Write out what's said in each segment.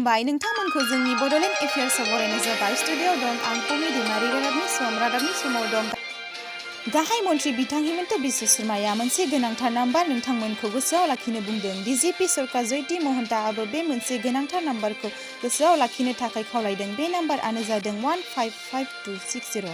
खुलुमबाय नोंथांमोनखौ जोंनि बड'लेण्ड एफेयार्सआव बरायनाय जाबाय। स्टुडिय'आव दं आं कमेडिमारि रादाबनि समाव दं। गाहाय मन्थ्रि बिथां हिमन्त बिश्व शर्माया मोनसे गोनांथार नाम्बार नोंथांमोनखौ गोसोआव लाखिनो बुंदों। डिजिपि सरकार जयति महन्ताआबो बे मोनसे गोनांथार नाम्बारखौ गोसोआव लाखिनो थाखाय खावलायदों। बे नाम्बारानो जादों 155260।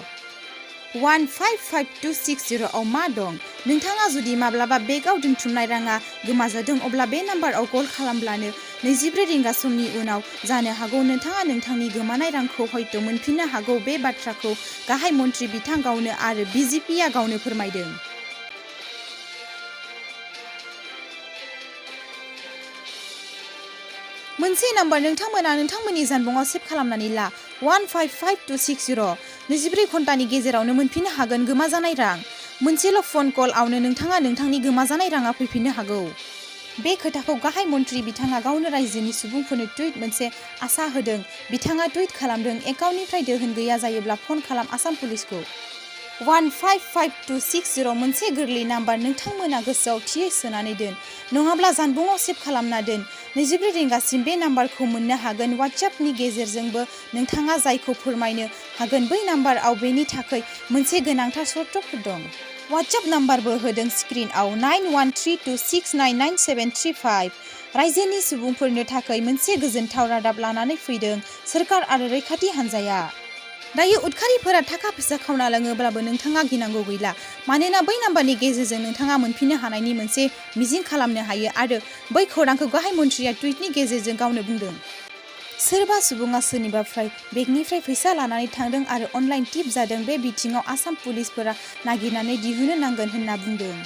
155260 आव मा दं? नोंथाङा जुदि माब्लाबा बेगआव दोनथुमनाय राङा गोमाजादों अब्ला बे नाम्बाराव कल खालामब्लानो 24 रिंगा समनि उनाव जानो हागौ नोंथाङा नोंथांनि गोमानाय रांखौ हयथ' मोनफिननो हागौ। बे बाथ्राखौ गाहाय मन्थ्रि बिथां गावनो आरो बिजेपिआ गावनो फोरमायदों। मोनसे नाम्बार नोंथांमोना नोंथांमोननि जानबुंआव सेभ खालामनानै ला। 155260 24 घन्टानि गेजेरावनो मोनफिननो हागोन गोमाजानाय रां। मोनसेल' फन कलआवनो नोंथाङा नोंथांनि गोमाजानाय राङा फैफिननो हागौ। बे खोथाखौ गाहाय मन्थ्रि बिथाङा गावनो रायजोनि सुबुंफोरनो टुइट मोनसे आसा होदों। बिथाङा टुइट खालामदों, एकाउन्टनिफ्राय दोहोन गैया जायोब्ला फन खालाम आसाम पुलिसखौ। 155260 मोनसे गोरलै नाम्बार नोंथांमोना गोसोआव थियै सोनानै दोन, नङाब्ला जानबुंआव सेभ खालामना दोन। 24 रिंगासिम बे नाम्बारखौ मोननो हागोन। वाट्सएपनि गेजेरजोंबो नोंथाङा जायखौ फोरमायनो हागोन बै नाम्बाराव बेनि थाखाय मोनसे गोनांथार सर्तफोर दं। वाट्सएप नाम्बारबो होदों स्क्रिनआव 9132699735। रायजोनि सुबुंफोरनो थाखाय मोनसे गोजोनथाव रादाब लानानै फैदों सोरखार आरो रैखाथि हान्जाया। दायो उदखारिफोरा थाखा फैसा खावना लाङोब्लाबो नोंथाङा गिनांगौ गैला, मानोना बै नाम्बारनि गेजेरजों नोंथाङा मोनफिननो हानायनि मोनसे मिजिं खालामनो हायो आरो बै खौरांखौ गाहाय मन्थ्रिया टुइटनि गेजेरजों गावनो बुंदों। सोरबा सुबुङा सोरनिबाफ्राय बेगनिफ्राय फैसा लानानै थांदों आरो अनलाइन टिप जादों। बे बिथिङाव आसाम पुलिसफोरा नागिरनानै दिहुननो नांगोन होनना बुंदों।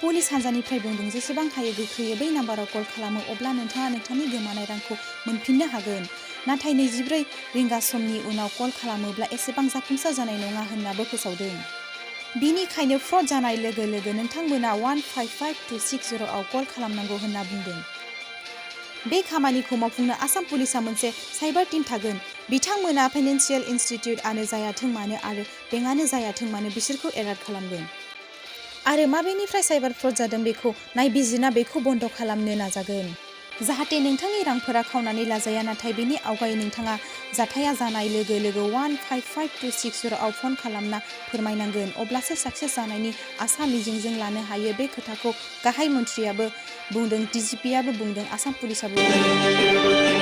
पुलिस हान्जानिफ्राय बुंदों, जेसेबां हायो गोख्रैयै बै नाम्बाराव कल खालामो अब्ला नोंथाङा नोंथांनि गोमानाय रांखौ मोनफिननो हागोन। नाथाय 24 रिंगा समनि उनाव कल खालामोब्ला एसेबां जाफुंसार जानाय नङा होन्नाबो फोसावदों। बिनिखायनो फ्रड जानाय लोगो लोगो नोंथांमोना 155260 आव कल खालामनांगौ होनना बुंदों। बे खामानिखौ मावफुंनो आसाम पुलिसआ मोनसे साइबार टीम थागोन। बिथांमोना फाइनेन्सियेल इनस्टिट्युटआनो जायाथों मानो आरो बेंकआनो जायाथों मानो बिसोरखौ एलार्ट खालामगोन आरो माबेनिफ्राय साइबार फ्रड जादों बेखौ नायबिजिरना बेखौ बन्द खालामनो नाजागोन, जाहाथे नोंथांनि रांफोरा खावनानै लाजाया। नाथाय बेनि आवगायै नोंथाङा जाथाया जानाय लोगो लोगो 155260 आव फन खालामना फोरमायनांगोन, अब्लासो साक्सेस जानायनि आसा मिजिंजों लानो हायो। बे खोथाखौ गाहाय मन्थ्रियाबो बुंदों, डिजिपिआबो बुंदों, आसाम पुलिसआबो बुंदों।